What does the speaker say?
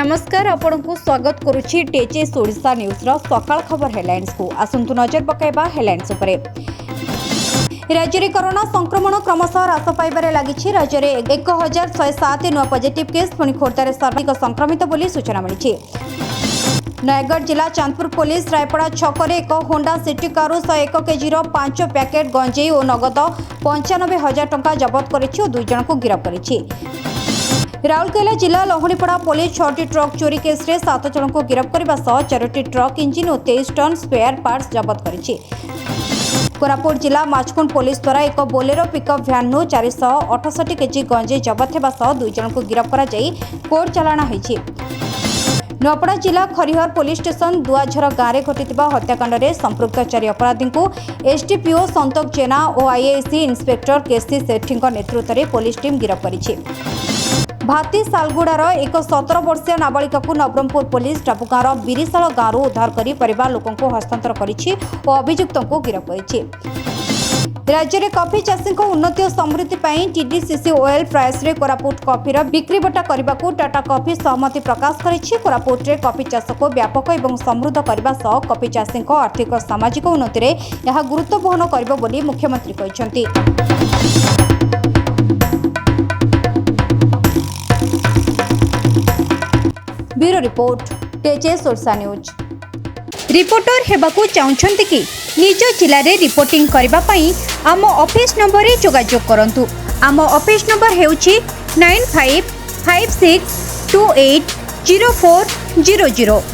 नमस्कार आपंक स्वागत करुछि टेचेस ओडिशा न्यूज रो सकाळ खबर हेडलाइंस को आसंतु नजर पकाइबा हेडलाइंस उपरे। राज्य में कोरोना संक्रमण क्रमशः ह्रास पाइबारे लागिछि। राज्य में 1107 नुआ पॉजिटिव केस पुणी खोर्धारे सर्वाधिक संक्रमित बोली सूचना मिली। नयगढ़ जिला चांदपुर पुलिस रायपड़ा छकरे एक होंडा सिटी कारु 101 केजीर 5 पैकेट गंजेई और नगद 95,000 टंका जबत करिछि और 2 जन को गिरफ्त करिछि। राउरकेला जिला लहुणीपड़ा पुलिस 6टी ट्रक चोरी केस रे 7 जन को गिरफ्त करने सह 4टी ट्रक इंजिन और 23 टन स्पेयर पार्ट्स जबत करिछि। कोरापुट जिला माचकुंड पुलिस द्वारा एक बोलेरो पिकअप भ्यान 468 केजी गंजेई जबत हेबा सह 2 जन को गिरफ्त करा जाई कोर्ट चालाण होईछि। नुआपड़ा जिला खरिहर पुलिस स्टेशन दुआझर गाँव में घटिथिबा हत्याकांड में संपृक्त 4 अपराधी को एसडीपीओ संतोष जेना और आईएसी इंस्पेक्टर केसी सेठी नेतृत्व में पुलिस टीम गिरफ्त करिछि। भाती सालगुड़ार एक 17 वर्षीय नाबालिका को नवरंगपुर पुलिस टापुगाँव बिरिशाल गाँव उद्धार कर परिवार लोकों को हस्तांतर करिछि और अभियुक्तों को गिरफ्त करिछि। राज्य में कॉफी चाषी उन्नति और समृद्धि पर टीडीसीसी ओएल प्राइस रे कोरापुट कॉफीर बिक्री बटा करने को टाटा कॉफी सहमति प्रकाश करिछि। कोरापुट रे कॉफी चाष को व्यापक और समृद्ध करने सह कॉफी चाषी आर्थिक और सामाजिक उन्नति रे यह गुरुत्व बहन करिबो बोली मुख्यमंत्री कहछन्ति। ब्यूरो रिपोर्ट टेचेस ओडिशा न्यूज। रिपोर्टर हेबाकू चाहुछन्ति कि निज जिले में रिपोर्टिंग करबा पई आम ऑफिस नंबर रे जोगाजोग करंतु। आम ऑफिस नंबर हेउछि 9556280400।